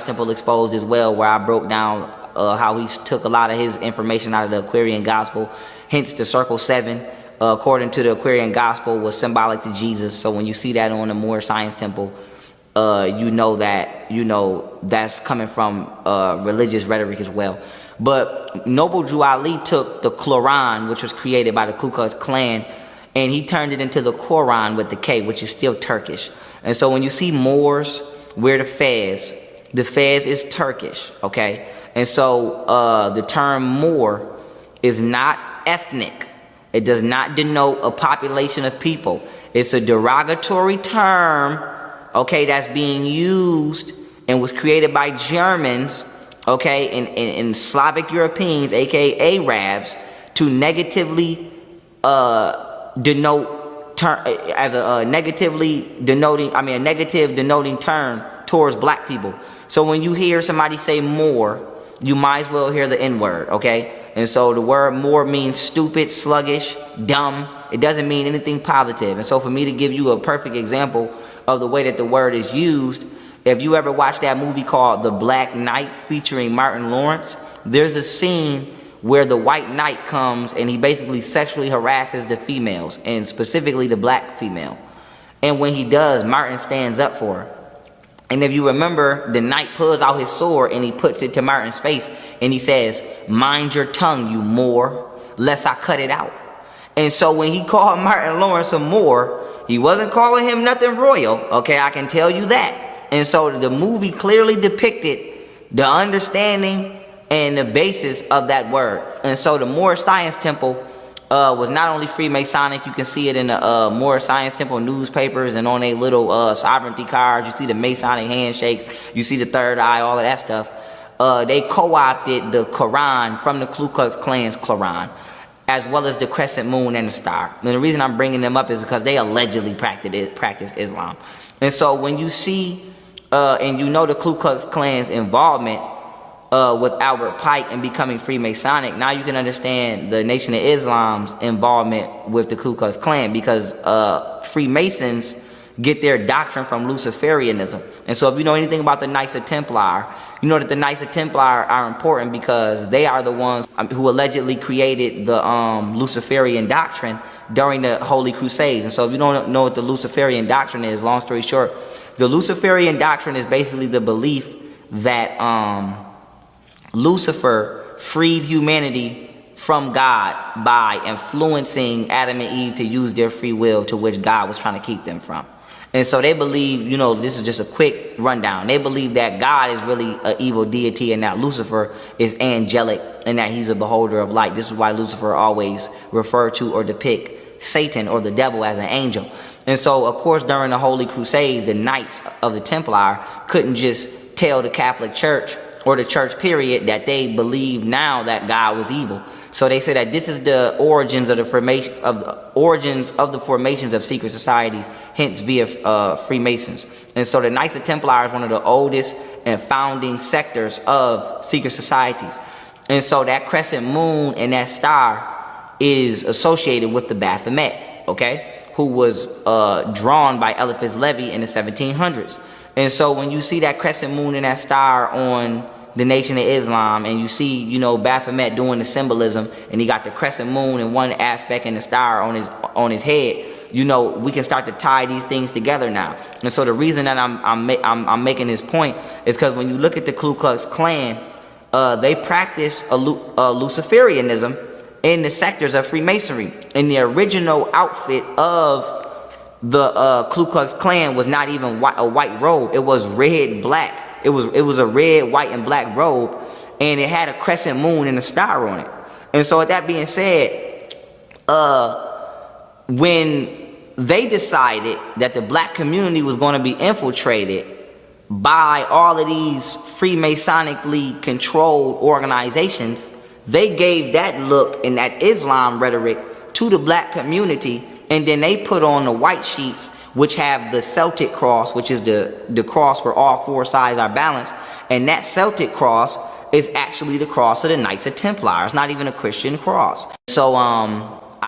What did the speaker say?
Temple exposed as well, where I broke down how he took a lot of his information out of the Aquarian Gospel. Hence the circle 7, according to the Aquarian Gospel, was symbolic to Jesus. So when you see that on the Moorish Science Temple, you know that's coming from religious rhetoric as well. But Noble Drew Ali took the Quran, which was created by the Ku Klux Klan, and he turned it into the Quran with the K, which is still Turkish. And so when you see Moors wear the fez is Turkish, okay? And so the term Moor is not ethnic. It does not denote a population of people. It's a derogatory term, okay, that's being used and was created by Germans, okay, and Slavic Europeans, aka Arabs, to negatively denote as a negative denoting term towards black people. So when you hear somebody say Moor, you might as well hear the N-word, okay? And so the word Moor means stupid, sluggish, dumb. It doesn't mean anything positive. And so for me to give you a perfect example of the way that the word is used, if you ever watched that movie called The Black Knight featuring Martin Lawrence, there's a scene where the white knight comes and he basically sexually harasses the females, and specifically the black female. And when he does, Martin stands up for her. And if you remember, the knight pulls out his sword and he puts it to Martin's face and he says, "Mind your tongue, you Moor, lest I cut it out." And so when he called Martin Lawrence a Moor, he wasn't calling him nothing royal, okay, I can tell you that. And so the movie clearly depicted the understanding and the basis of that word. And so the Moorish Science Temple was not only Freemasonic. You can see it in the Moorish Science Temple newspapers and on a little sovereignty cards. You see the Masonic handshakes. You see the third eye, all of that stuff. They co-opted the Quran from the Ku Klux Klan's Quran, as well as the crescent moon and the star. And the reason I'm bringing them up is because they allegedly practice Islam. And so when you see, and you know the Ku Klux Klan's involvement with Albert Pike and becoming Freemasonic, now you can understand the Nation of Islam's involvement with the Ku Klux Klan, because Freemasons get their doctrine from Luciferianism. And so if you know anything about the Knights of Templar, you know that the Knights of Templar are important because they are the ones who allegedly created the Luciferian doctrine during the Holy Crusades. And so if you don't know what the Luciferian doctrine is, long story short, the Luciferian doctrine is basically the belief that Lucifer freed humanity from God by influencing Adam and Eve to use their free will, to which God was trying to keep them from. And so they believe, you know, this is just a quick rundown. They believe that God is really an evil deity and that Lucifer is angelic and that he's a beholder of light. This is why Lucifer always referred to or depict Satan or the devil as an angel. And so, of course, during the Holy Crusades, the Knights of the Templar couldn't just tell the Catholic Church or the church period that they believe now that God was evil. So they say that this is the origins of the formations of secret societies, hence via Freemasons. And so the Knights of Templar is one of the oldest and founding sectors of secret societies. And so that crescent moon and that star is associated with the Baphomet, okay, who was drawn by Eliphas Levi in the 1700s. And so when you see that crescent moon and that star on the Nation of Islam, and you see, you know, Baphomet doing the symbolism, and he got the crescent moon in one aspect and the star on his head, you know, we can start to tie these things together now. And so the reason that I'm making this point is because when you look at the Ku Klux Klan, they practice Luciferianism in the sectors of Freemasonry. And the original outfit of the Ku Klux Klan was not even a white robe. It was red, black. It was a red, white, and black robe, and it had a crescent moon and a star on it. And so with that being said, when they decided that the black community was going to be infiltrated by all of these Freemasonically controlled organizations, they gave that look and that Islam rhetoric to the black community, and then they put on the white sheets, which have the Celtic cross, which is the cross where all four sides are balanced. And that Celtic cross is actually the cross of the Knights of Templar. It's not even a Christian cross. So